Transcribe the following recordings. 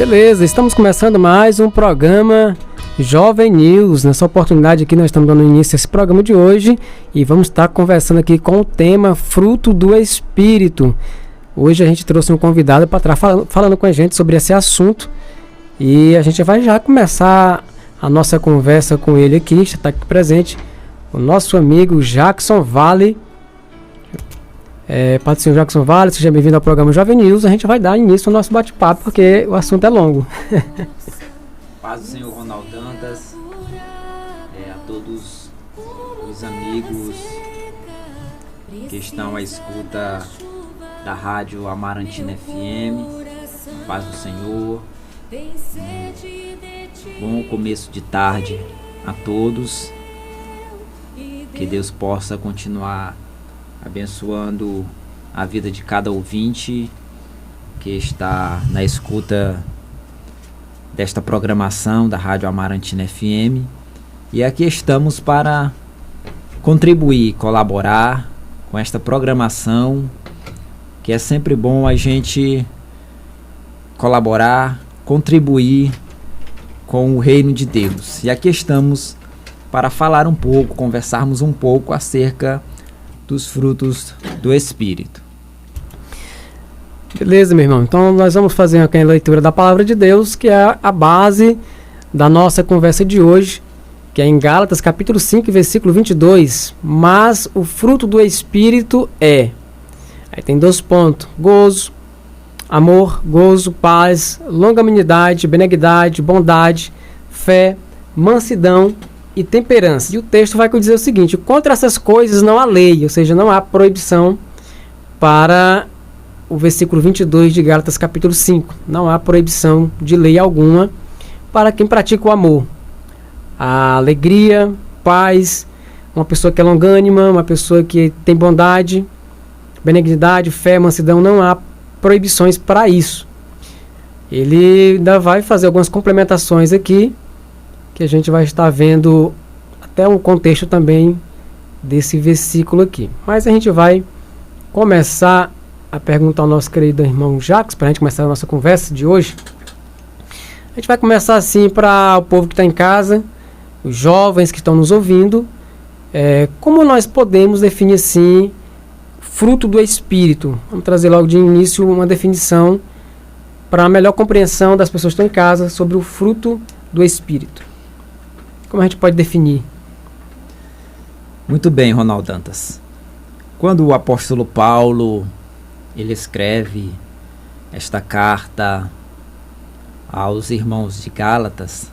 Beleza, estamos começando mais um programa Jovem News. Nessa oportunidade aqui nós estamos dando início a esse programa de hoje e vamos estar conversando aqui com o tema Fruto do Espírito. Hoje a gente trouxe um convidado para estar falando com a gente sobre esse assunto e a gente vai já começar a nossa conversa com ele aqui, está aqui presente, o nosso amigo Jackson Vale. Patrocínio Jackson Vale, seja bem-vindo ao programa Jovem News. A gente vai dar início ao nosso bate-papo porque o assunto é longo. Paz do Senhor Ronaldo Dantas, a todos os amigos que estão à escuta da rádio Amarantina FM, paz do Senhor, bom começo de tarde a todos, que Deus possa continuar abençoando a vida de cada ouvinte que está na escuta desta programação da Rádio Amarantina FM. E aqui estamos para contribuir, colaborar com esta programação, que é sempre bom a gente colaborar, contribuir com o reino de Deus. E aqui estamos para falar um pouco, conversarmos um pouco acerca dos frutos do Espírito. Beleza, meu irmão. Então nós vamos fazer aqui a leitura da Palavra de Deus, que é a base da nossa conversa de hoje, que é em Gálatas capítulo 5, versículo 22. Mas o fruto do Espírito é... Aí tem 2 pontos. Gozo, amor, gozo, paz, longanimidade, benignidade, bondade, fé, mansidão e temperança. E o texto vai dizer o seguinte: contra essas coisas não há lei, ou seja, não há proibição para o versículo 22 de Gálatas capítulo 5. Não há proibição de lei alguma para quem pratica o amor. A alegria, paz, uma pessoa que é longânima, uma pessoa que tem bondade, benignidade, fé, mansidão, não há proibições para isso. Ele ainda vai fazer algumas complementações aqui, que a gente vai estar vendo até um contexto também desse versículo aqui. Mas a gente vai começar a perguntar ao nosso querido irmão Jacques, para a gente começar a nossa conversa de hoje. A gente vai começar assim para o povo que está em casa, os jovens que estão nos ouvindo, como nós podemos definir assim fruto do Espírito. Vamos trazer logo de início uma definição para a melhor compreensão das pessoas que estão em casa sobre o fruto do Espírito. Como a gente pode definir? Muito bem, Ronaldo Dantas. Quando o apóstolo Paulo ele escreve esta carta aos irmãos de Gálatas,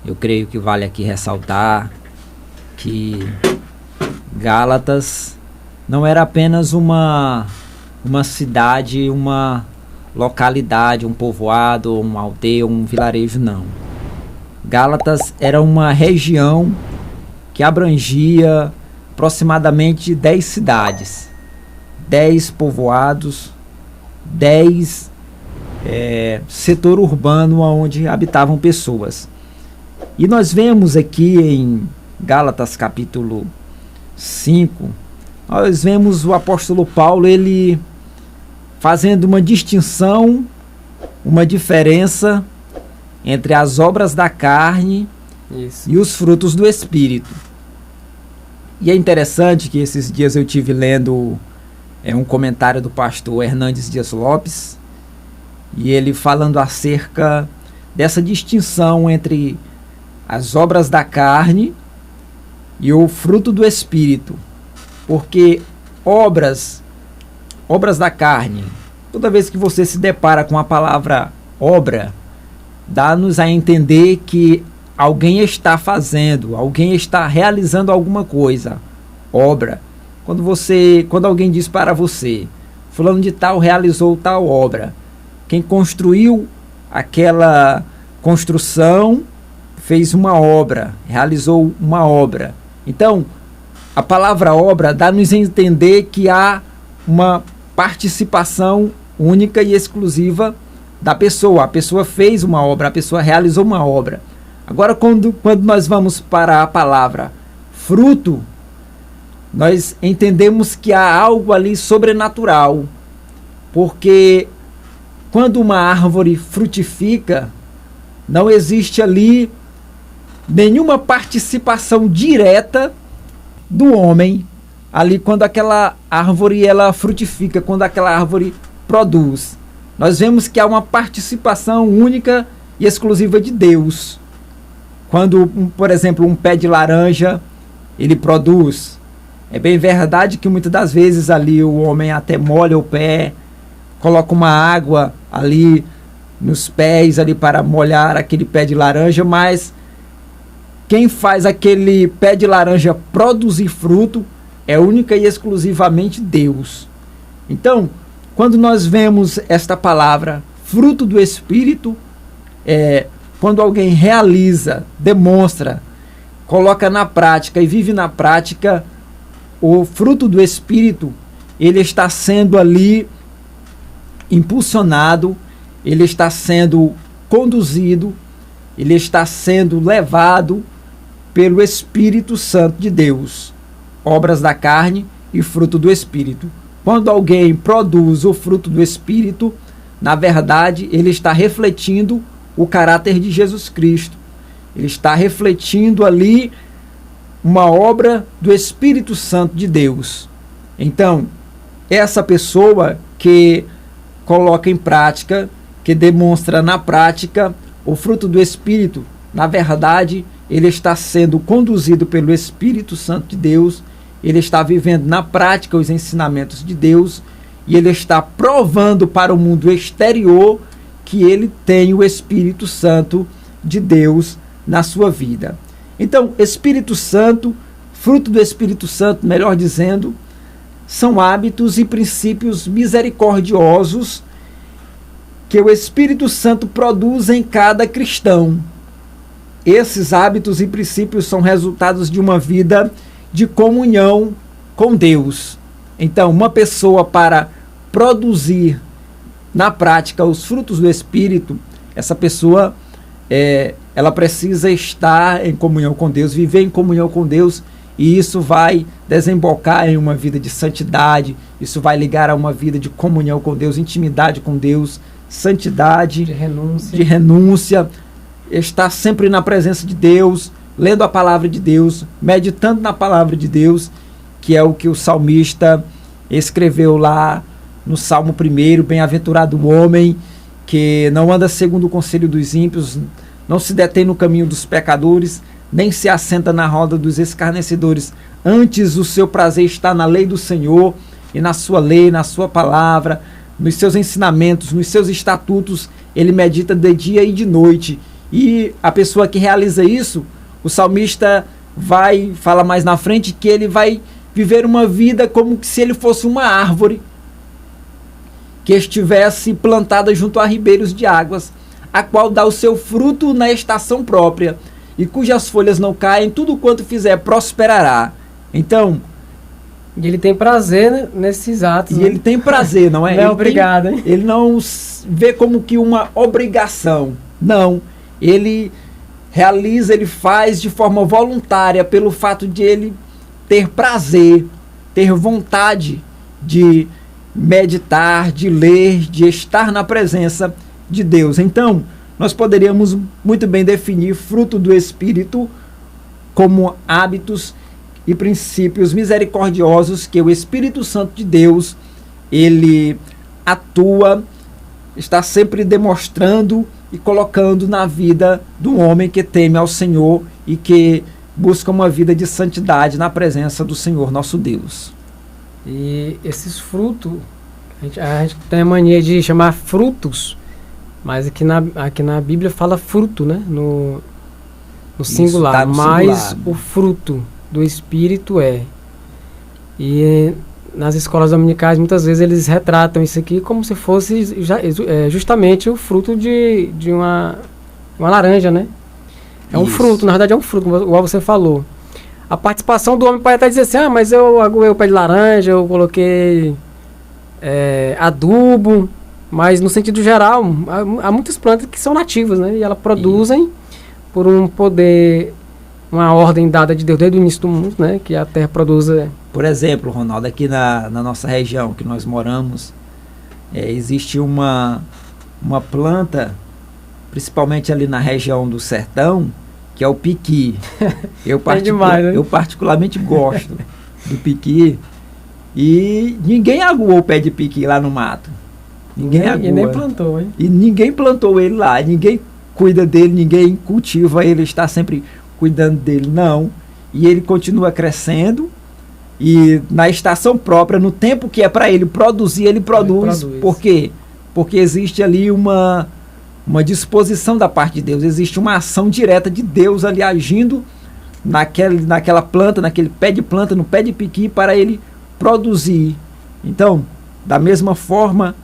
eu creio que vale aqui ressaltar que Gálatas não era apenas uma cidade, uma localidade, um povoado, uma aldeia, um vilarejo, não. Gálatas era uma região que abrangia aproximadamente 10 cidades, 10 povoados, 10 setor urbano onde habitavam pessoas. E nós vemos aqui em Gálatas capítulo 5, nós vemos o apóstolo Paulo ele fazendo uma distinção, uma diferença entre as obras da carne e os frutos do Espírito. E é interessante que esses dias eu tive lendo um comentário do pastor Hernandes Dias Lopes, e ele falando acerca dessa distinção entre as obras da carne e o fruto do Espírito. Porque obras da carne, toda vez que você se depara com a palavra obra, dá-nos a entender que alguém está fazendo, alguém está realizando alguma coisa. Obra. Quando alguém diz para você, fulano de tal realizou tal obra, quem construiu aquela construção fez uma obra, realizou uma obra. Então, a palavra obra dá-nos a entender que há uma participação única e exclusiva da pessoa. A pessoa fez uma obra, a pessoa realizou uma obra. Agora, quando nós vamos para a palavra fruto, nós entendemos que há algo ali sobrenatural, porque quando uma árvore frutifica, não existe ali nenhuma participação direta do homem, ali quando aquela árvore ela frutifica, quando aquela árvore produz. Nós vemos que há uma participação única e exclusiva de Deus. Quando, por exemplo, um pé de laranja, ele produz. É bem verdade que muitas das vezes ali o homem até molha o pé, coloca uma água ali nos pés ali para molhar aquele pé de laranja, mas quem faz aquele pé de laranja produzir fruto é única e exclusivamente Deus. Então, quando nós vemos esta palavra, fruto do Espírito, quando alguém realiza, demonstra, coloca na prática e vive na prática o fruto do Espírito, ele está sendo ali impulsionado, ele está sendo conduzido, ele está sendo levado pelo Espírito Santo de Deus, obras da carne e fruto do Espírito. Quando alguém produz o fruto do Espírito, na verdade, ele está refletindo o caráter de Jesus Cristo. Ele está refletindo ali uma obra do Espírito Santo de Deus. Então, essa pessoa que coloca em prática, que demonstra na prática o fruto do Espírito, na verdade, ele está sendo conduzido pelo Espírito Santo de Deus, ele está vivendo na prática os ensinamentos de Deus e ele está provando para o mundo exterior que ele tem o Espírito Santo de Deus na sua vida. Então, Espírito Santo, fruto do Espírito Santo, melhor dizendo, são hábitos e princípios misericordiosos que o Espírito Santo produz em cada cristão. Esses hábitos e princípios são resultados de uma vida de comunhão com Deus. Então, uma pessoa para produzir na prática os frutos do Espírito, essa pessoa ela precisa estar em comunhão com Deus, viver em comunhão com Deus, e isso vai desembocar em uma vida de santidade, isso vai ligar a uma vida de comunhão com Deus, intimidade com Deus, santidade, de renúncia, estar sempre na presença de Deus, lendo a palavra de Deus, meditando na palavra de Deus, que é o que o salmista escreveu lá no Salmo 1, bem-aventurado o homem que não anda segundo o conselho dos ímpios, não se detém no caminho dos pecadores, nem se assenta na roda dos escarnecedores. Antes o seu prazer está na lei do Senhor, e na sua lei, na sua palavra, nos seus ensinamentos, nos seus estatutos, ele medita de dia e de noite. E a pessoa que realiza isso, o salmista vai falar mais na frente que ele vai viver uma vida como se ele fosse uma árvore que estivesse plantada junto a ribeiros de águas, a qual dá o seu fruto na estação própria, e cujas folhas não caem, tudo quanto fizer prosperará. Então, ele tem prazer nesses atos. E ele tem prazer, não é? Não é obrigado, hein? Ele não vê como que uma obrigação. Não. Ele realiza, ele faz de forma voluntária, pelo fato de ele ter prazer, ter vontade de meditar, de ler, de estar na presença de Deus. Então, nós poderíamos muito bem definir fruto do Espírito como hábitos e princípios misericordiosos que o Espírito Santo de Deus, ele atua, está sempre demonstrando e colocando na vida do homem que teme ao Senhor e que busca uma vida de santidade na presença do Senhor nosso Deus. E esses frutos, a gente tem a mania de chamar frutos, mas aqui na Bíblia fala fruto, né? No singular, tá no mas singular. O fruto do Espírito é. E nas escolas dominicais, muitas vezes, eles retratam isso aqui como se fosse justamente o fruto de uma laranja, né? É um fruto, na verdade é um fruto, igual você falou. A participação do homem pode até dizer assim, mas eu aguei o pé de laranja, eu coloquei adubo, mas no sentido geral, há muitas plantas que são nativas, né? E elas produzem por um poder, uma ordem dada de Deus desde o início do mundo, né? Que a terra produza. Por exemplo, Ronaldo, aqui na nossa região que nós moramos, existe uma uma planta, principalmente ali na região do sertão, que é o piqui. Demais, né? Eu particularmente gosto do piqui. E ninguém aguou o pé de piqui lá no mato. Ninguém agua. E nem plantou, hein? E ninguém plantou ele lá. Ninguém cuida dele, ninguém cultiva ele, está sempre cuidando dele, não. E ele continua crescendo. E na estação própria, no tempo que é para ele produzir, ele produz. Por quê? Porque existe ali uma disposição da parte de Deus. Existe uma ação direta de Deus ali agindo naquela planta, naquele pé de planta, no pé de piqui, para ele produzir. Então, da mesma forma,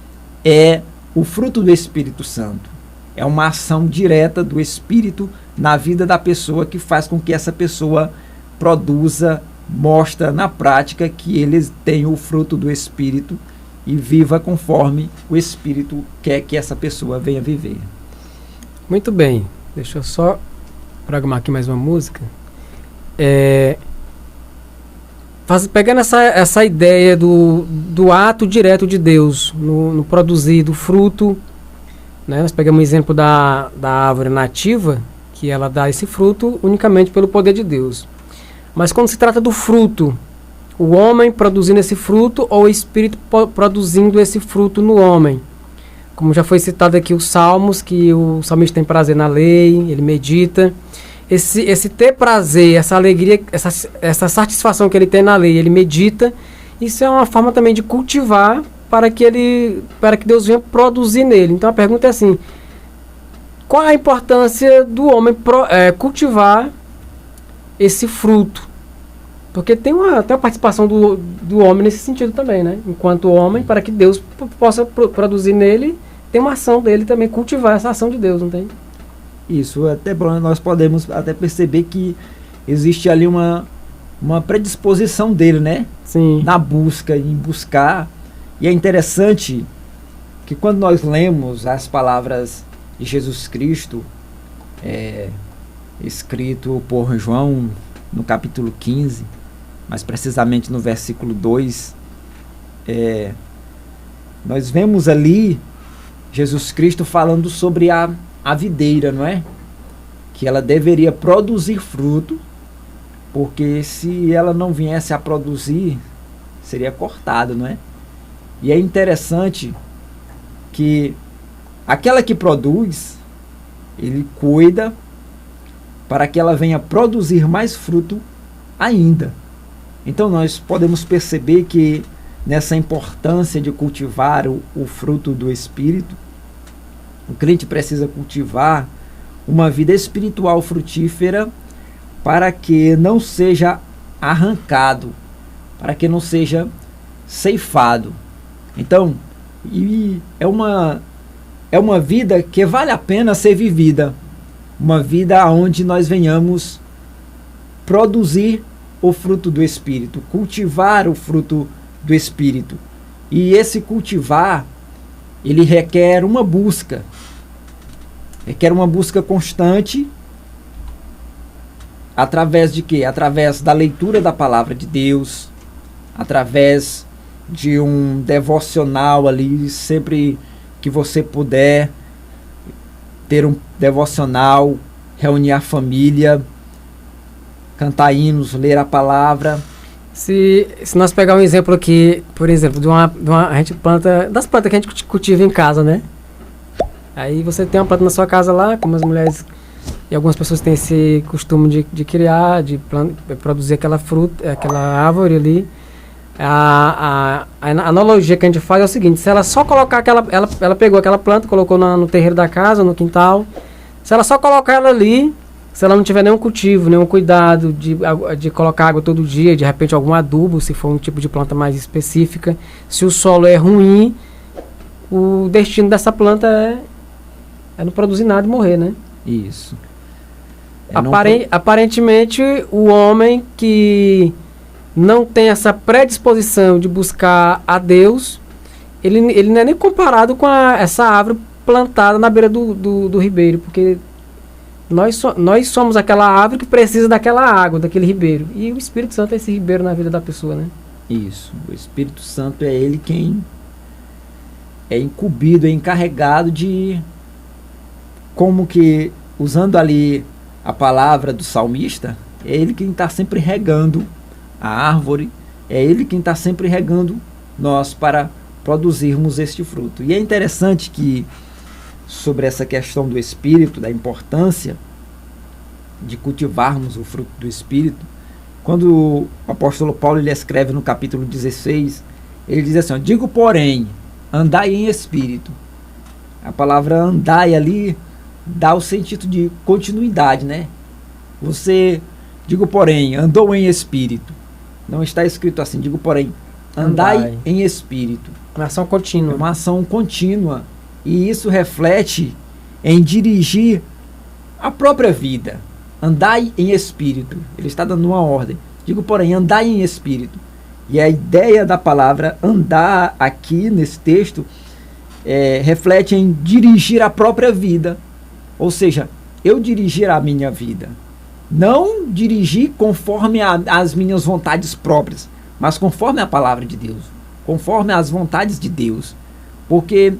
é o fruto do Espírito Santo. É uma ação direta do Espírito na vida da pessoa que faz com que essa pessoa produza, mostra na prática que eles têm o fruto do Espírito e viva conforme o Espírito quer que essa pessoa venha viver. Muito bem. Deixa eu só programar aqui mais uma música. Pegando essa ideia do ato direto de Deus no produzir do fruto, né? Nós pegamos o exemplo da árvore nativa, que ela dá esse fruto unicamente pelo poder de Deus. Mas quando se trata do fruto, o homem produzindo esse fruto ou o Espírito produzindo esse fruto no homem? Como já foi citado aqui os Salmos, que o salmista tem prazer na lei, ele medita. Esse ter prazer, essa alegria, essa satisfação que ele tem na lei, ele medita. Isso é uma forma também de cultivar para que Deus venha produzir nele. Então a pergunta é assim: qual é a importância do homem cultivar esse fruto? Porque tem uma participação do homem nesse sentido também, né? Enquanto homem, para que Deus possa produzir nele, tem uma ação dele também, cultivar essa ação de Deus, não tem? Isso, até nós podemos até perceber que existe ali uma predisposição dele, né? Sim. Na busca, em buscar. E é interessante que quando nós lemos as palavras de Jesus Cristo, escrito por João no capítulo 15, mais precisamente no versículo 2, nós vemos ali Jesus Cristo falando sobre a videira, não é? Que ela deveria produzir fruto, porque se ela não viesse a produzir, seria cortado, não é? E é interessante que aquela que produz, ele cuida para que ela venha produzir mais fruto ainda. Então nós podemos perceber que nessa importância de cultivar o fruto do Espírito, o crente precisa cultivar uma vida espiritual frutífera para que não seja arrancado, para que não seja ceifado. Então, é uma vida que vale a pena ser vivida, uma vida onde nós venhamos produzir o fruto do Espírito, cultivar o fruto do Espírito. E esse cultivar, ele requer uma busca constante, através de quê? Através da leitura da palavra de Deus, através de um devocional ali, sempre que você puder ter um devocional, reunir a família, cantar hinos, ler a palavra. Se nós pegar um exemplo aqui, por exemplo, a gente planta, das plantas que a gente cultiva em casa, né? Aí você tem uma planta na sua casa lá, como as mulheres e algumas pessoas têm esse costume de criar, de produzir aquela fruta, aquela árvore ali. A analogia que a gente faz é o seguinte: se ela só colocar ela pegou aquela planta, colocou no terreiro da casa, no quintal, se ela só colocar ela ali, se ela não tiver nenhum cultivo, nenhum cuidado de colocar água todo dia, de repente algum adubo, se for um tipo de planta mais específica, se o solo é ruim, o destino dessa planta é não produzir nada e morrer, né? Isso. Aparentemente, o homem que não tem essa predisposição de buscar a Deus, ele não é nem comparado com essa árvore plantada na beira do ribeiro, porque nós somos aquela árvore que precisa daquela água, daquele ribeiro. E o Espírito Santo é esse ribeiro na vida da pessoa, né? Isso. O Espírito Santo é ele quem é incumbido, é encarregado de, como que, usando ali a palavra do salmista, é ele quem está sempre regando a árvore, é ele quem está sempre regando nós para produzirmos este fruto. E é interessante que, sobre essa questão do Espírito, da importância de cultivarmos o fruto do Espírito, quando o apóstolo Paulo ele escreve no capítulo 16, ele diz assim, ó, digo porém, andai em Espírito. A palavra andai ali dá o sentido de continuidade, né? Você, digo porém, andou em Espírito. Não está escrito assim, digo porém, andai em Espírito. Uma ação contínua. É uma ação contínua. E isso reflete em dirigir a própria vida. Andai em Espírito. Ele está dando uma ordem. Digo porém, andai em Espírito. E a ideia da palavra andar aqui nesse texto reflete em dirigir a própria vida. Ou seja, eu dirigir a minha vida. Não dirigir conforme as minhas vontades próprias, mas conforme a palavra de Deus, conforme as vontades de Deus. Porque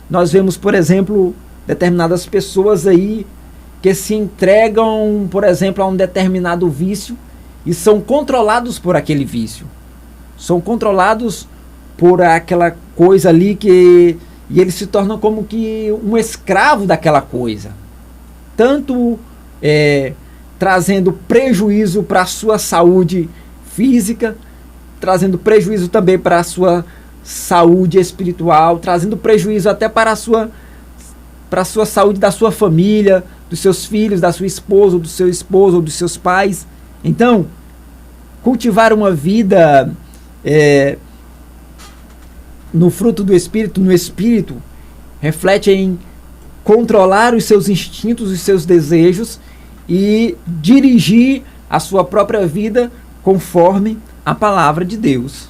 nós vemos, por exemplo, determinadas pessoas aí que se entregam, por exemplo, a um determinado vício e são controlados por aquele vício. São controlados por aquela coisa ali e eles se tornam como que um escravo daquela coisa. Tanto trazendo prejuízo para a sua saúde física, trazendo prejuízo também para a sua saúde espiritual, trazendo prejuízo até para a sua saúde da sua família, dos seus filhos, da sua esposa, ou do seu esposo, ou dos seus pais. Então, cultivar uma vida no fruto do Espírito, no Espírito, reflete em controlar os seus instintos, os seus desejos e dirigir a sua própria vida conforme a palavra de Deus.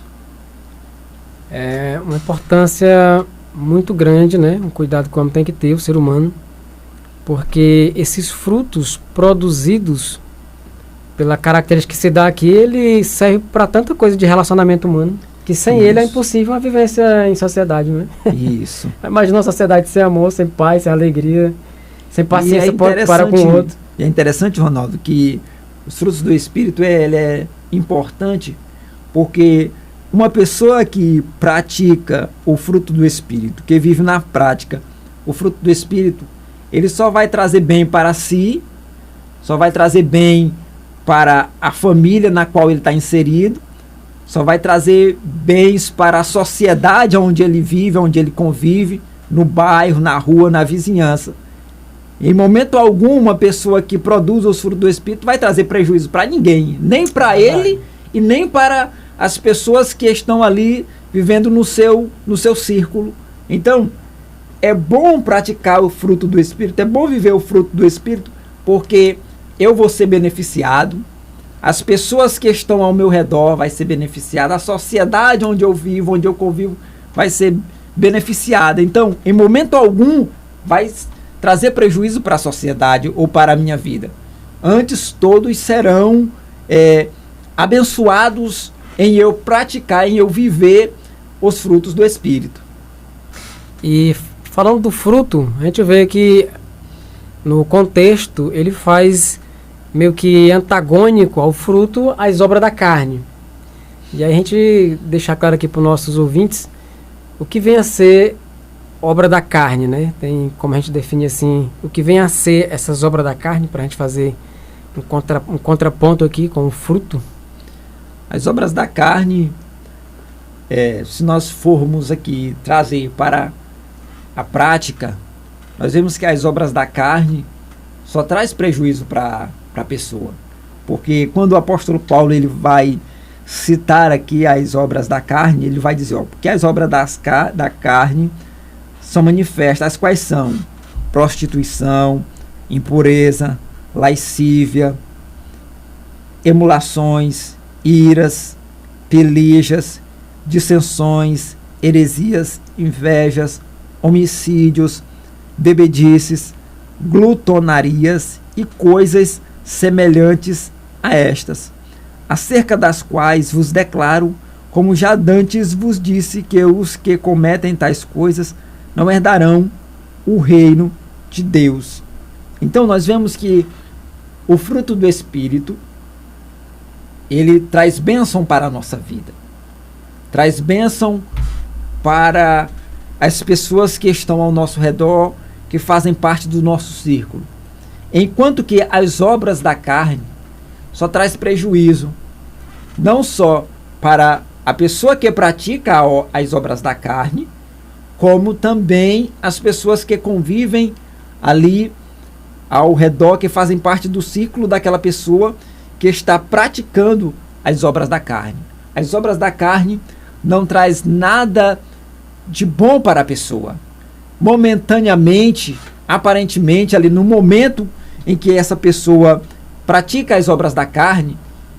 É uma importância muito grande, né? Um cuidado que o homem tem que ter, o ser humano, porque esses frutos produzidos pela característica que se dá aqui, ele serve para tanta coisa de relacionamento humano, que sem ele é impossível uma vivência em sociedade, né? Isso. Imagina uma sociedade sem amor, sem paz, sem alegria, sem paciência para com o outro. E é interessante, Ronaldo, que os frutos do Espírito ele é importante porque uma pessoa que pratica o fruto do Espírito, que vive na prática o fruto do Espírito, ele só vai trazer bem para si, só vai trazer bem para a família na qual ele está inserido, só vai trazer bens para a sociedade onde ele vive, onde ele convive, no bairro, na rua, na vizinhança. Em momento algum, uma pessoa que produz os frutos do Espírito vai trazer prejuízo para ninguém, nem para ele e nem para as pessoas que estão ali vivendo no seu círculo. Então, é bom praticar o fruto do Espírito, é bom viver o fruto do Espírito, porque eu vou ser beneficiado, as pessoas que estão ao meu redor vai ser beneficiada, a sociedade onde eu vivo, onde eu convivo, vai ser beneficiada. Então, em momento algum, vai trazer prejuízo para a sociedade ou para a minha vida. Antes, todos serão abençoados em eu praticar, em eu viver os frutos do Espírito. E falando do fruto, a gente vê que no contexto ele faz meio que antagônico ao fruto as obras da carne. E aí a gente deixar claro aqui para os nossos ouvintes o que vem a ser obra da carne, né? Tem como a gente define assim, o que vem a ser essas obras da carne, para a gente fazer um contraponto aqui com o fruto. As obras da carne, se nós formos aqui trazer para a prática, nós vemos que as obras da carne só traz prejuízo para a pessoa. Porque quando o apóstolo Paulo ele vai citar aqui as obras da carne, ele vai dizer, porque as obras da carne são manifestas, as quais são prostituição, impureza, lascívia, emulações, iras, pelejas, dissensões, heresias, invejas, homicídios, bebedices, glutonarias e coisas semelhantes a estas, acerca das quais vos declaro, como já dantes vos disse, que os que cometem tais coisas não herdarão o reino de Deus. Então nós vemos que o fruto do Espírito, ele traz bênção para a nossa vida. Traz bênção para as pessoas que estão ao nosso redor, que fazem parte do nosso círculo. Enquanto que as obras da carne só traz prejuízo, não só para a pessoa que pratica as obras da carne, como também as pessoas que convivem ali ao redor, que fazem parte do ciclo daquela pessoa que está praticando as obras da carne. As obras da carne não traz nada de bom para a pessoa. Momentaneamente, aparentemente, ali no momento em que essa pessoa pratica as obras da carne,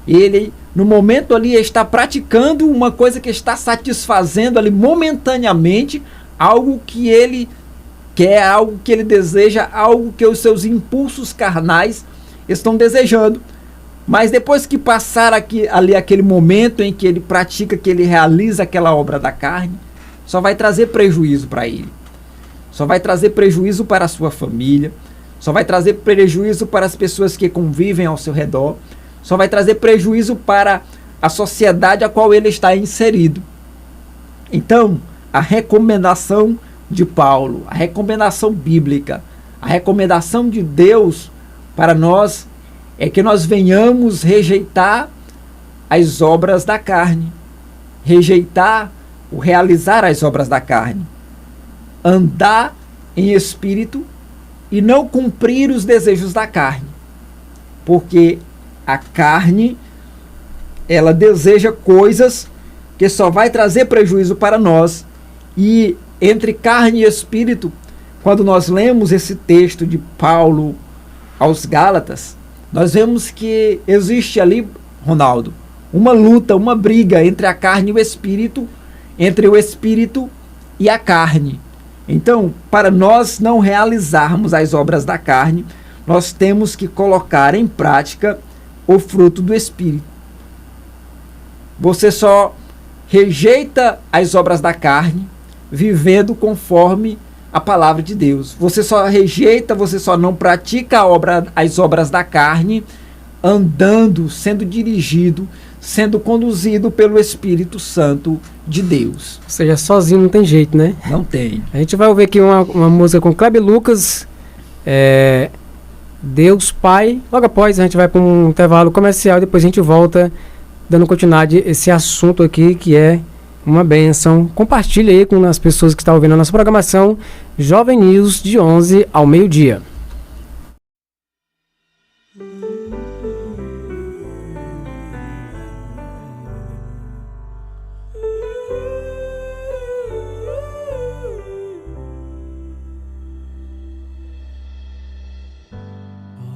ele, no momento ali, está praticando uma coisa que está satisfazendo ali momentaneamente algo que ele quer, algo que ele deseja, algo que os seus impulsos carnais estão desejando. Mas depois que passar ali aquele momento em que ele pratica, que ele realiza aquela obra da carne, só vai trazer prejuízo para ele. Só vai trazer prejuízo para a sua família, só vai trazer prejuízo para as pessoas que convivem ao seu redor, só vai trazer prejuízo para a sociedade a qual ele está inserido. Então, a recomendação de Paulo, a recomendação bíblica, a recomendação de Deus para nós é que nós venhamos rejeitar as obras da carne, rejeitar o realizar as obras da carne, andar em espírito e não cumprir os desejos da carne, porque a carne, ela deseja coisas que só vai trazer prejuízo para nós. E entre carne e espírito, quando nós lemos esse texto de Paulo aos Gálatas, nós vemos que existe ali, Ronaldo, uma luta, uma briga entre a carne e o espírito, entre o espírito e a carne. Então, para nós não realizarmos as obras da carne, nós temos que colocar em prática o fruto do Espírito. Você só rejeita as obras da carne vivendo conforme a palavra de Deus. Você só rejeita, você só não pratica as obras da carne andando, sendo dirigido, sendo conduzido pelo Espírito Santo de Deus. Ou seja, sozinho não tem jeito, né? Não tem. A gente vai ouvir aqui uma música com Kleber Lucas, Deus Pai. Logo após a gente vai para um intervalo comercial e depois a gente volta dando continuidade a esse assunto aqui que é uma bênção. Compartilhe aí com as pessoas que estão ouvindo a nossa programação Jovem News de 11 ao meio-dia.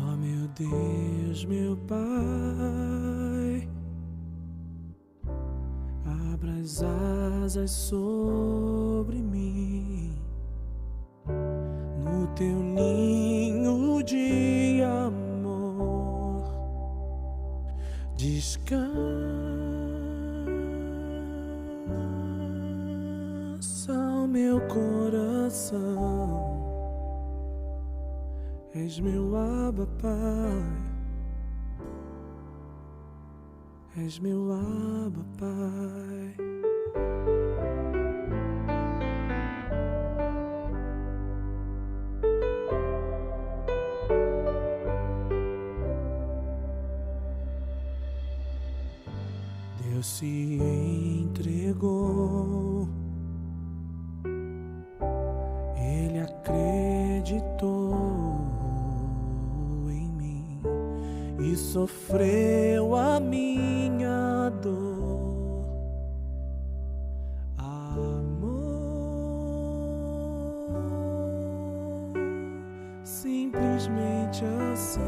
Oh, meu Deus, meu Pai, abra as asas sobre mim, no teu ninho de amor, descansa o meu coração. És meu Abba, Pai. És meu Abba, Pai. Deus se entregou, Ele acreditou em mim e sofreu a minha dor. Amor, simplesmente assim.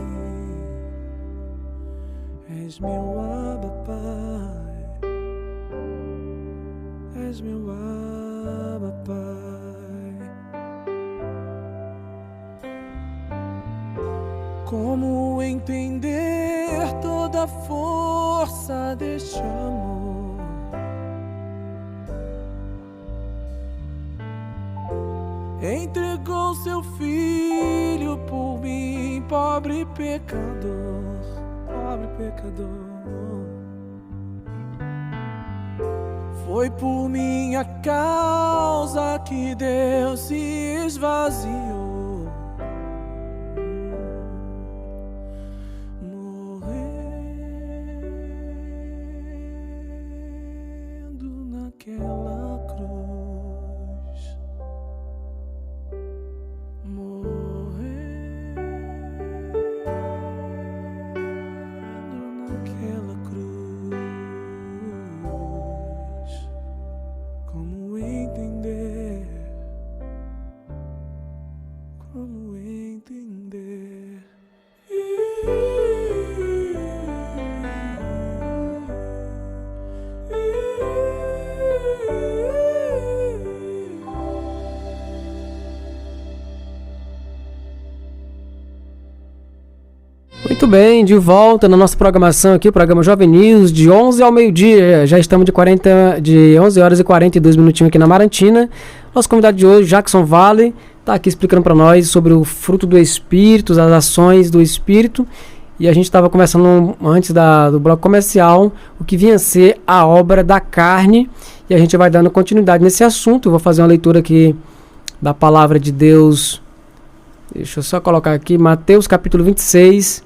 És meu Abba, Pai. És meu Abba, Pai. Como entender toda a força deste amor? seu filho por mim, pobre pecador, pobre pecador. Foi por minha causa que Deus se esvaziou, morrendo naquela cruz, morrendo naquela cruz. Como entender? Como entender? Muito bem, de volta na nossa programação aqui, o programa Jovem News, de 11 ao meio-dia. Já estamos de 11 horas e 42 minutinhos aqui na Marantina. Nosso convidado de hoje, Jackson Vale, está aqui explicando para nós sobre o fruto do Espírito, as ações do Espírito. E a gente estava conversando antes do bloco comercial, o que vinha a ser a obra da carne. E a gente vai dando continuidade nesse assunto. Eu vou fazer uma leitura aqui da palavra de Deus. Deixa eu só colocar aqui, Mateus capítulo 26...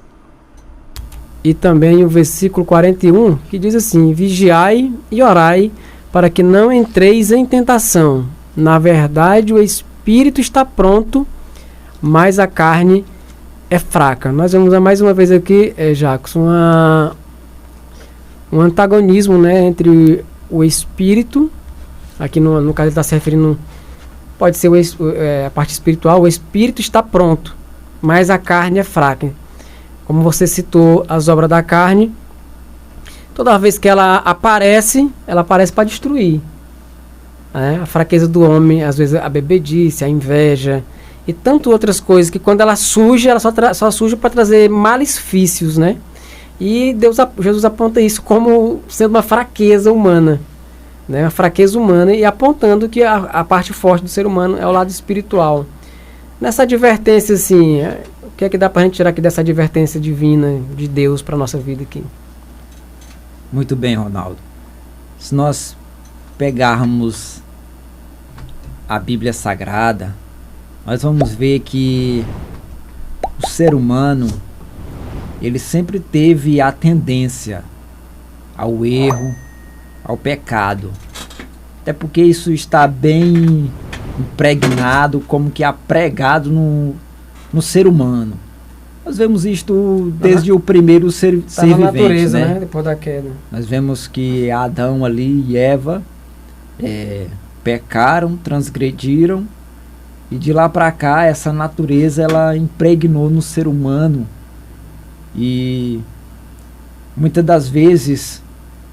E também o versículo 41, que diz assim: vigiai e orai, para que não entreis em tentação. Na verdade, o espírito está pronto, mas a carne é fraca. Nós vamos mais uma vez aqui, Jackson, um antagonismo, né, entre o espírito, aqui no caso ele está se referindo, pode ser a parte espiritual, o espírito está pronto, mas a carne é fraca. Como você citou as obras da carne, toda vez que ela aparece para destruir. A fraqueza do homem, às vezes a bebedice, a inveja e tanto outras coisas que quando ela surge, ela só surge para trazer malefícios, né? E Jesus aponta isso como sendo uma fraqueza humana, né? Uma fraqueza humana, e apontando que a parte forte do ser humano é o lado espiritual. Nessa advertência, assim, o que é que dá para a gente tirar aqui dessa advertência divina de Deus para a nossa vida aqui? Muito bem, Ronaldo. Se nós pegarmos a Bíblia Sagrada, nós vamos ver que o ser humano, ele sempre teve a tendência ao erro, ao pecado. Até porque isso está bem impregnado, como que apregado no ser humano. Nós vemos isto desde o primeiro ser vivente, natureza, né? Depois da queda. Nós vemos que Adão ali e Eva pecaram, transgrediram, e de lá para cá essa natureza ela impregnou no ser humano. E muitas das vezes,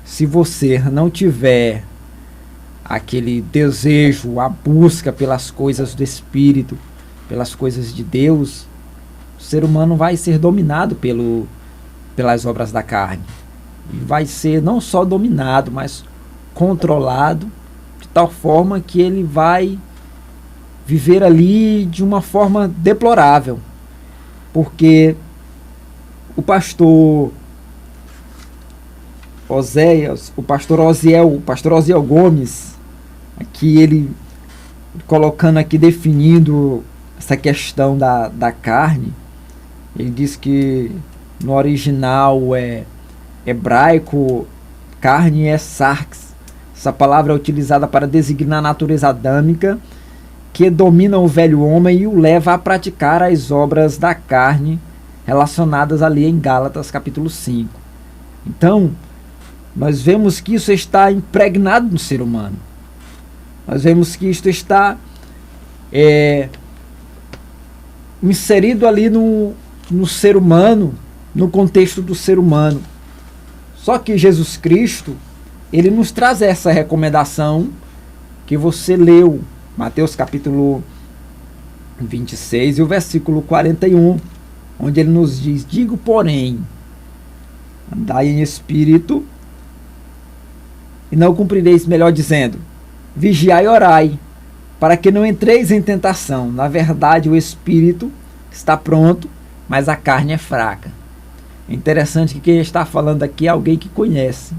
se você não tiver aquele desejo, a busca pelas coisas do Espírito, pelas coisas de Deus, o ser humano vai ser dominado pelas obras da carne. E vai ser não só dominado, mas controlado, de tal forma que ele vai viver ali de uma forma deplorável. Porque o pastor Oséias, o pastor Osiel Gomes, aqui ele colocando aqui, definindo essa questão da carne, ele diz que no original hebraico, carne é sarx. Essa palavra é utilizada para designar a natureza adâmica que domina o velho homem e o leva a praticar as obras da carne relacionadas ali em Gálatas capítulo 5. Então, nós vemos que isso está impregnado no ser humano. Nós vemos que isto está inserido ali no ser humano, no contexto do ser humano. Só que Jesus Cristo, ele nos traz essa recomendação que você leu, Mateus capítulo 26 e o versículo 41, onde ele nos diz: digo, porém, andai em espírito e não cumprireis, melhor dizendo, vigiai e orai, para que não entreis em tentação. Na verdade, o espírito está pronto, mas a carne é fraca. Interessante que quem está falando aqui é alguém que conhece.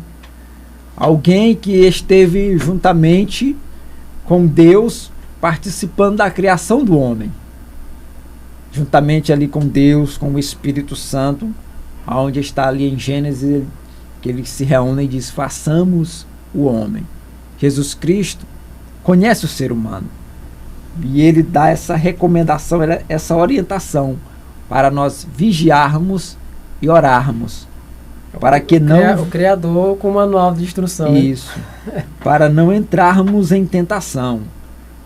Alguém que esteve juntamente com Deus, participando da criação do homem. Juntamente ali com Deus, com o Espírito Santo, onde está ali em Gênesis, que eles se reúnem e diz: façamos o homem. Jesus Cristo conhece o ser humano. E ele dá essa recomendação, essa orientação para nós vigiarmos e orarmos. Para que não... O Criador com o manual de instrução. Isso. Para não entrarmos em tentação.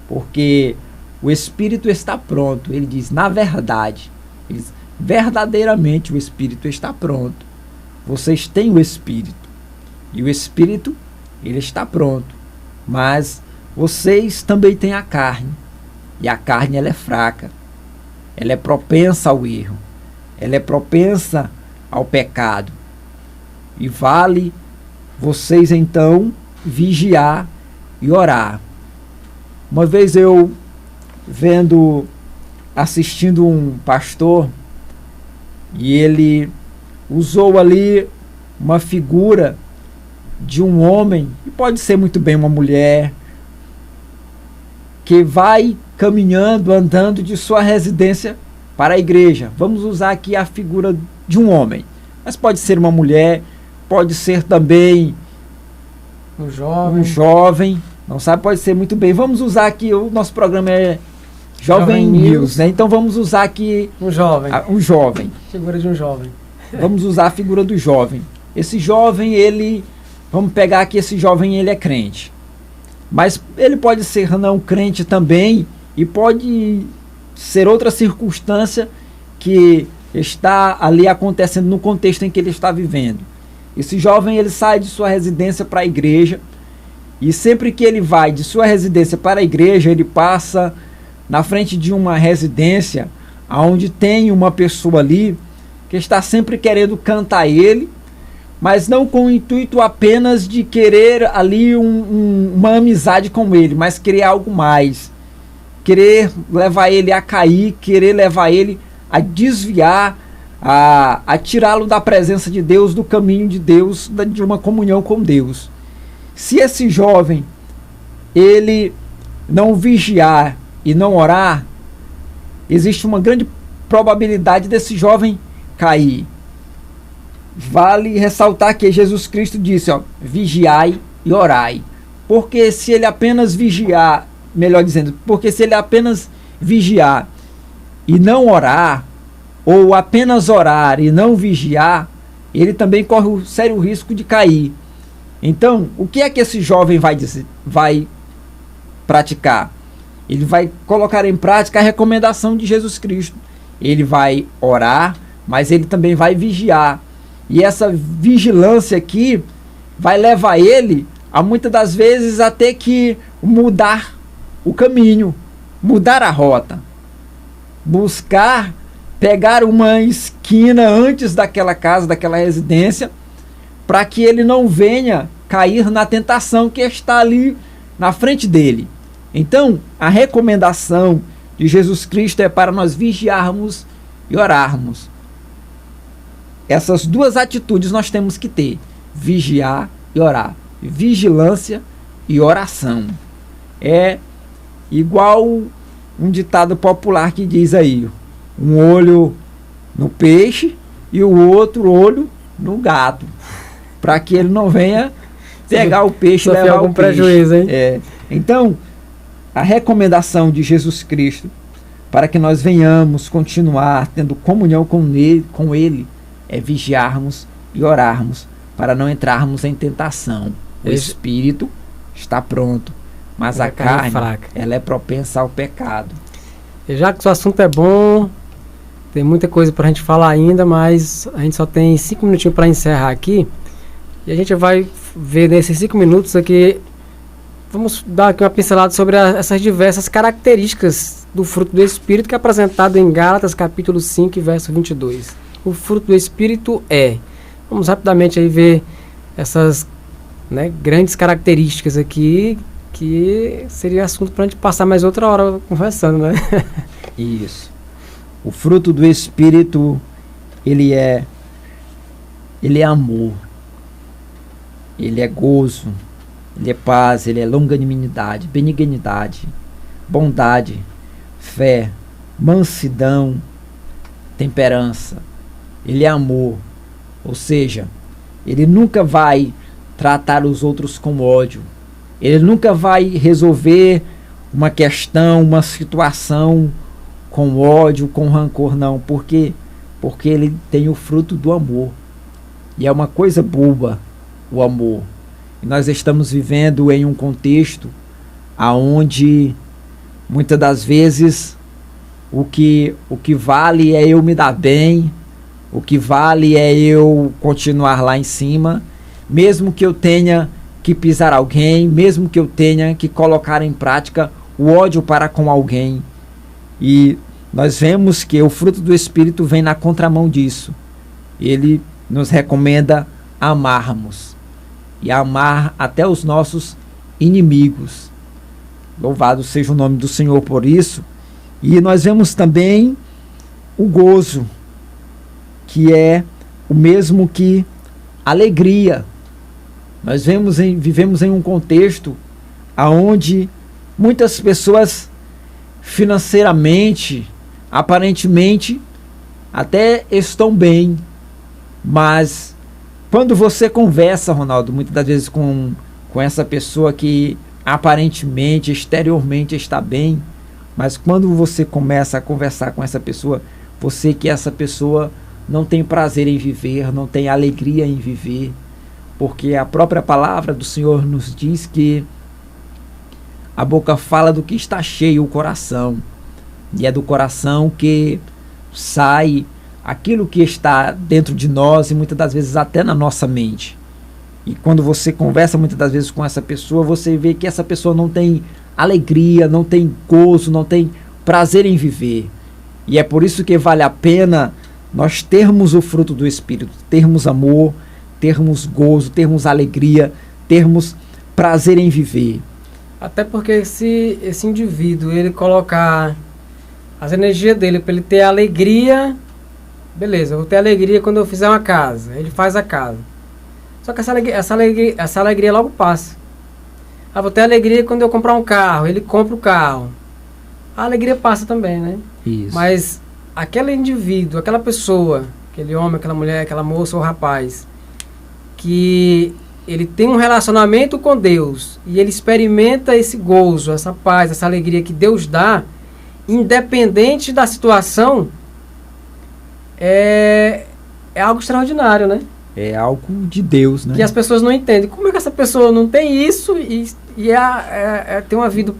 Porque o Espírito está pronto. Ele diz, na verdade. Ele diz, verdadeiramente o Espírito está pronto. Vocês têm o Espírito. E o Espírito, ele está pronto. Mas vocês também têm a carne. E a carne, ela é fraca. Ela é propensa ao erro. Ela é propensa ao pecado. E vale vocês então vigiar e orar. Uma vez eu assistindo um pastor, e ele usou ali uma figura de um homem, e pode ser muito bem uma mulher, que vai caminhando, andando de sua residência para a igreja. Vamos usar aqui a figura de um homem, mas pode ser uma mulher, pode ser também um jovem, não sabe, pode ser muito bem. Vamos usar aqui, o nosso programa é Jovem News, né? Então vamos usar aqui um jovem. Figura de um jovem. Vamos usar a figura do jovem. Esse jovem, vamos pegar aqui, esse jovem, ele é crente. Mas ele pode ser não crente também, e pode ser outra circunstância que está ali acontecendo no contexto em que ele está vivendo. Esse jovem, ele sai de sua residência para a igreja, e sempre que ele vai de sua residência para a igreja, ele passa na frente de uma residência onde tem uma pessoa ali que está sempre querendo cantar ele, mas não com o intuito apenas de querer ali uma amizade com ele, mas querer algo mais, querer levar ele a cair, querer levar ele a desviar, a tirá-lo da presença de Deus, do caminho de Deus, de uma comunhão com Deus. Se esse jovem, ele não vigiar e não orar, existe uma grande probabilidade desse jovem cair. Vale ressaltar que Jesus Cristo disse, vigiai e orai. Porque se ele apenas vigiar, melhor dizendo, porque se ele apenas vigiar e não orar, ou apenas orar e não vigiar, ele também corre o sério risco de cair. Então, o que é que esse jovem vai praticar? Ele vai colocar em prática a recomendação de Jesus Cristo. Ele vai orar, mas ele também vai vigiar. E essa vigilância aqui vai levar ele a muitas das vezes a ter que mudar o caminho, mudar a rota, buscar pegar uma esquina antes daquela casa, daquela residência, para que ele não venha cair na tentação que está ali na frente dele. Então, a recomendação de Jesus Cristo é para nós vigiarmos e orarmos. Essas duas atitudes nós temos que ter: vigiar e orar. Vigilância e oração. É igual um ditado popular que diz aí: um olho no peixe e o outro olho no gato, para que ele não venha pegar o peixe e levar algum prejuízo, hein? Então, a recomendação de Jesus Cristo para que nós venhamos continuar tendo comunhão com ele é vigiarmos e orarmos para não entrarmos em tentação. O espírito está pronto, mas a carne fraca. Ela é propensa ao pecado. E já que o assunto é bom, tem muita coisa para a gente falar ainda, mas a gente só tem 5 minutinhos para encerrar aqui. E a gente vai ver nesses 5 minutos aqui, vamos dar aqui uma pincelada sobre essas diversas características do fruto do Espírito, que é apresentado em Gálatas capítulo 5, verso 22. O fruto do Espírito é... Vamos rapidamente aí ver essas grandes características aqui que seria assunto para a gente passar mais outra hora conversando, né? Isso. O fruto do Espírito, ele é amor, ele é gozo, ele é paz, ele é longanimidade, benignidade, bondade, fé, mansidão, temperança. Ele é amor, ou seja, ele nunca vai tratar os outros com ódio. Ele nunca vai resolver uma questão, uma situação com ódio, com rancor, não. Por quê? Porque ele tem o fruto do amor. E é uma coisa boba, o amor. E nós estamos vivendo em um contexto aonde muitas das vezes o que vale é eu me dar bem, o que vale é eu continuar lá em cima, mesmo que eu tenha que pisar alguém, mesmo que eu tenha que colocar em prática o ódio para com alguém. E nós vemos que o fruto do Espírito vem na contramão disso. Ele nos recomenda amarmos e amar até os nossos inimigos. Louvado seja o nome do Senhor por isso. E nós vemos também o gozo, que é o mesmo que alegria. Nós vivemos em um contexto onde muitas pessoas financeiramente, aparentemente, até estão bem, mas quando você conversa, Ronaldo, muitas das vezes com essa pessoa que aparentemente, exteriormente está bem, mas quando você começa a conversar com essa pessoa, você que essa pessoa não tem prazer em viver, não tem alegria em viver, porque a própria palavra do Senhor nos diz que a boca fala do que está cheio o coração, e é do coração que sai aquilo que está dentro de nós e muitas das vezes até na nossa mente. E quando você conversa muitas das vezes com essa pessoa, você vê que essa pessoa não tem alegria, não tem gozo, não tem prazer em viver. E é por isso que vale a pena nós termos o fruto do Espírito, termos amor, termos gozo, termos alegria, termos prazer em viver. Até porque se esse indivíduo ele colocar as energias dele para ele ter alegria, beleza, eu vou ter alegria quando eu fizer uma casa, ele faz a casa. Só que essa alegria logo passa. Ah, vou ter alegria quando eu comprar um carro, ele compra o carro. A alegria passa também, né? Isso. Mas aquele indivíduo, aquela pessoa, aquele homem, aquela mulher, aquela moça ou rapaz, que ele tem um relacionamento com Deus e ele experimenta esse gozo, essa paz, essa alegria que Deus dá, independente da situação, é algo extraordinário, né? É algo de Deus, né? Que as pessoas não entendem. Como é que essa pessoa não tem isso e tem uma vida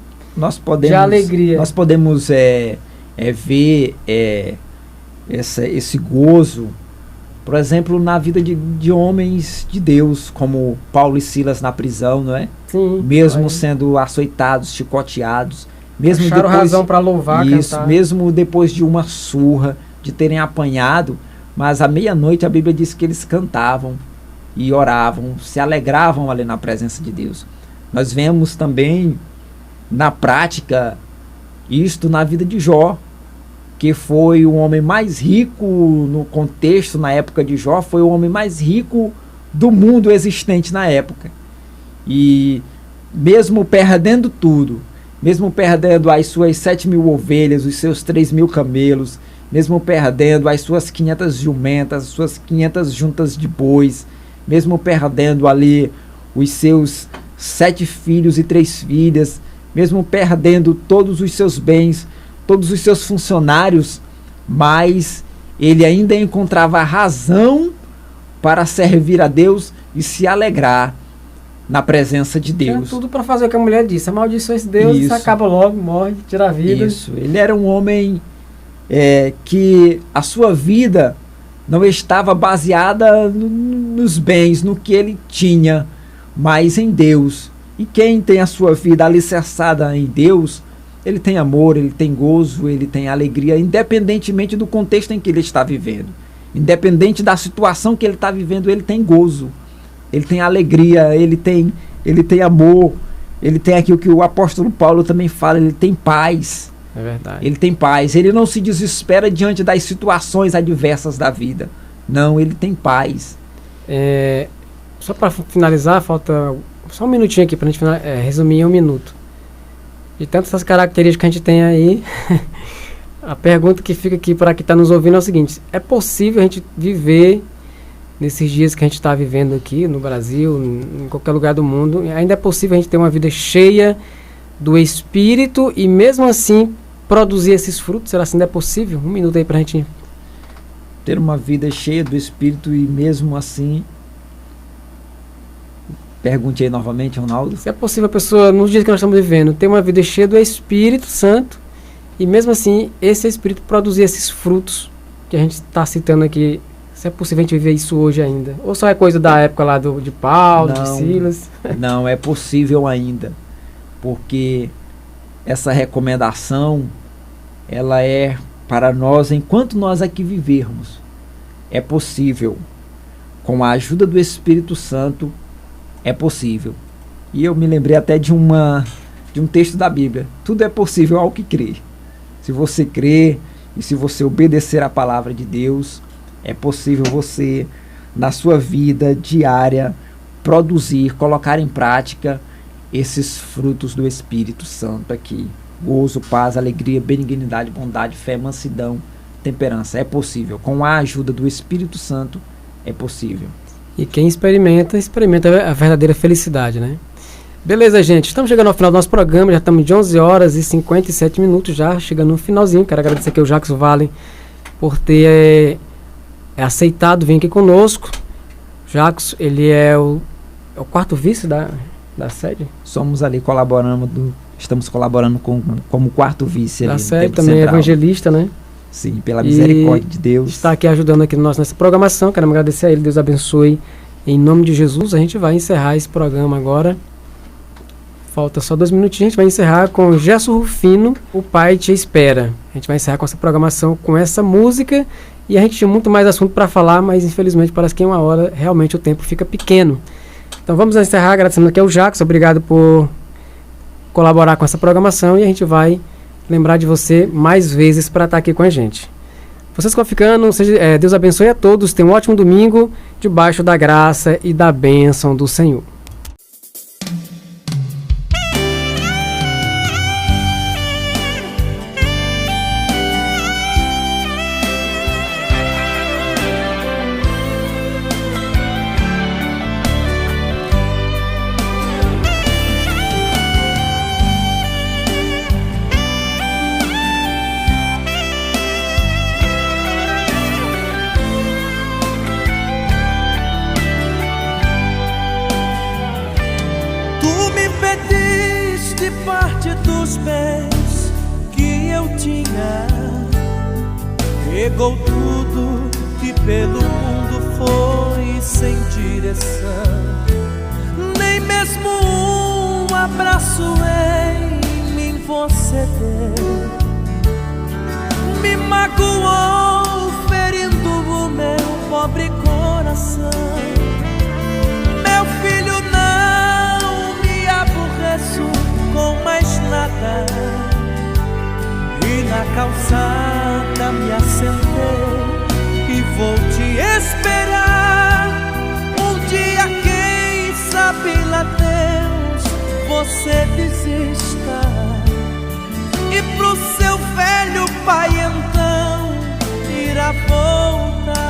de alegria? Nós podemos ver esse gozo, por exemplo, na vida de homens de Deus, como Paulo e Silas na prisão, não é? Sim. Mesmo sendo açoitados, chicoteados, mesmo acharam depois, razão para louvar, isso, cantar. mesmo depois de uma surra, de terem apanhado, mas à meia-noite a Bíblia diz que eles cantavam e oravam, se alegravam ali na presença de Deus. Nós vemos também na prática isto na vida de Jó, que foi o homem mais rico no contexto, na época de Jó, foi o homem mais rico do mundo existente na época. E mesmo perdendo tudo, mesmo perdendo as suas 7.000 ovelhas, os seus 3.000 camelos, mesmo perdendo as suas 500 jumentas, as suas 500 juntas de bois, mesmo perdendo ali os seus 7 filhos e 3 filhas, mesmo perdendo todos os seus bens, todos os seus funcionários, mas ele ainda encontrava razão para servir a Deus e se alegrar na presença de Deus. Tinha tudo para fazer o que a mulher disse, amaldiçoa esse Deus, isso acaba logo, morre, tira a vida. Isso, ele era um homem que a sua vida não estava baseada nos bens, no que ele tinha, mas em Deus. E quem tem a sua vida alicerçada em Deus, ele tem amor, ele tem gozo, ele tem alegria, independentemente do contexto em que ele está vivendo. Independente da situação que ele está vivendo, ele tem gozo, ele tem alegria, ele tem amor, ele tem aqui o que o apóstolo Paulo também fala, ele tem paz. É verdade. Ele tem paz, ele não se desespera diante das situações adversas da vida. Não, ele tem paz. Só para finalizar, falta só um minutinho aqui para a gente resumir em um minuto. De tantas essas características que a gente tem aí, a pergunta que fica aqui para quem está nos ouvindo é o seguinte: é possível a gente viver nesses dias que a gente está vivendo aqui no Brasil, em qualquer lugar do mundo, ainda é possível a gente ter uma vida cheia do Espírito e mesmo assim produzir esses frutos? Será que ainda é possível? Um minuto aí para a gente ter uma vida cheia do Espírito e mesmo assim... Pergunte aí novamente, Ronaldo. Se é possível a pessoa, nos dias que nós estamos vivendo, ter uma vida cheia do Espírito Santo e mesmo assim esse Espírito produzir esses frutos que a gente está citando aqui. Se é possível a gente viver isso hoje ainda? Ou só é coisa da época lá de Paulo, de Silas? Não, é possível ainda. Porque essa recomendação, ela é para nós enquanto nós aqui vivermos. É possível. Com a ajuda do Espírito Santo, é possível. E eu me lembrei até de um texto da Bíblia. Tudo é possível ao que crê. Se você crê e se você obedecer à palavra de Deus, é possível você, na sua vida diária, produzir, colocar em prática esses frutos do Espírito Santo aqui. Gozo, paz, alegria, benignidade, bondade, fé, mansidão, temperança. É possível. Com a ajuda do Espírito Santo, é possível. E quem experimenta a verdadeira felicidade, né? Beleza, gente. Estamos chegando ao final do nosso programa. Já estamos de 11 horas e 57 minutos já, chegando no finalzinho. Quero agradecer aqui ao Jackson Vale por ter aceitado vir aqui conosco. Jackson, ele é o quarto vice da sede. Somos ali estamos colaborando como quarto vice da ali sede, também é evangelista, né? Sim, pela misericórdia de Deus. Está aqui ajudando aqui nessa programação. Queremos agradecer a ele. Deus abençoe. Em nome de Jesus, a gente vai encerrar esse programa agora. Falta só 2 minutinhos. A gente vai encerrar com Gerson Rufino, O Pai Te Espera. A gente vai encerrar com essa programação, com essa música. E a gente tinha muito mais assunto para falar, mas infelizmente parece que em 1 hora realmente o tempo fica pequeno. Então vamos encerrar agradecendo aqui ao Jackson. Obrigado por colaborar com essa programação. E a gente vai lembrar de você mais vezes para estar aqui com a gente. Vocês ficam ficando, Deus abençoe a todos, tenham um ótimo domingo, debaixo da graça e da bênção do Senhor. Pegou tudo que pelo mundo foi sem direção. Nem mesmo um abraço em mim você deu. Me magoou, ferindo o meu pobre coração. Meu filho, não me aborreço com mais nada. E na calçada me assentei e vou te esperar. Um dia, quem sabe lá Deus, você desista e pro seu velho pai então irá voltar.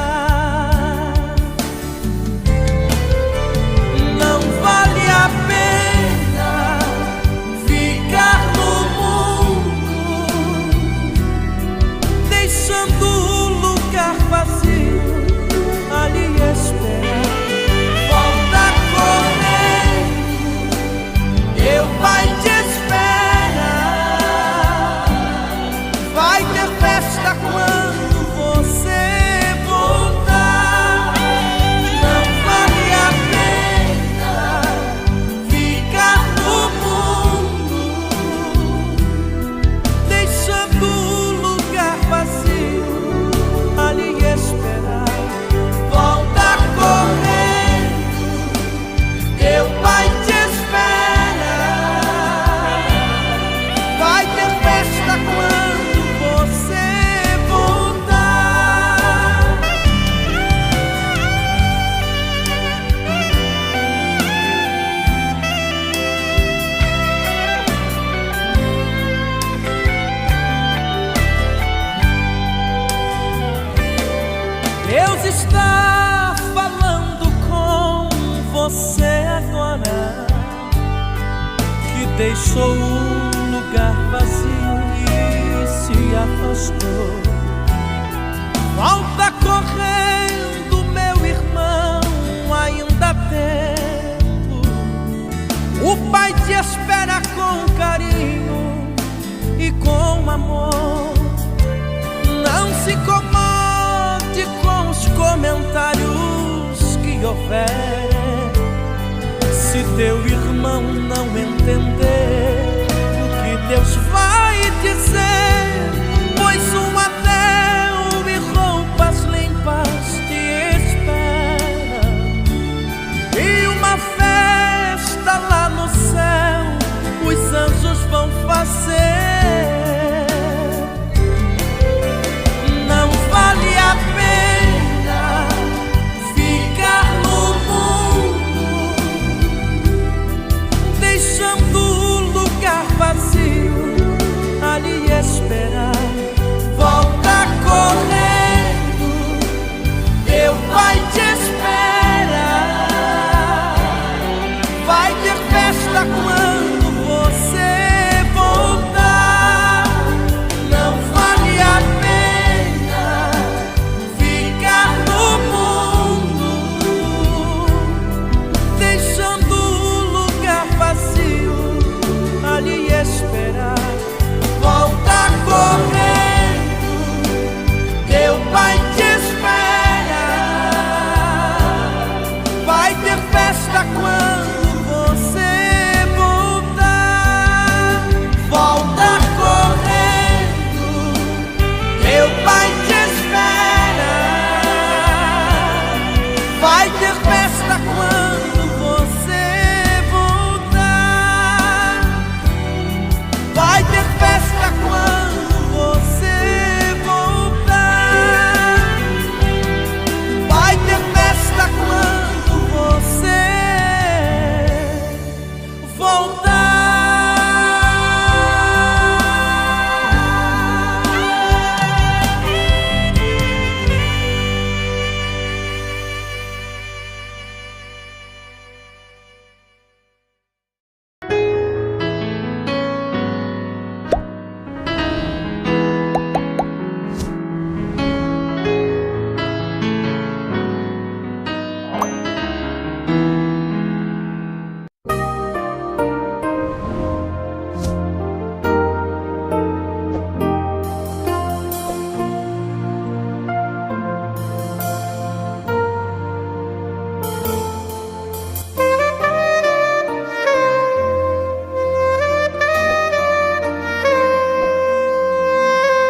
Não vale a pena ficar no mundo, deixando o lugar vazio ali esperar. Volta correndo, meu pai te espera. Vai ter festa quando você Deus está falando com você agora, que deixou um lugar vazio e se afastou. Volta correndo, meu irmão, ainda há tempo. O Pai te espera com carinho e com amor. Não se comove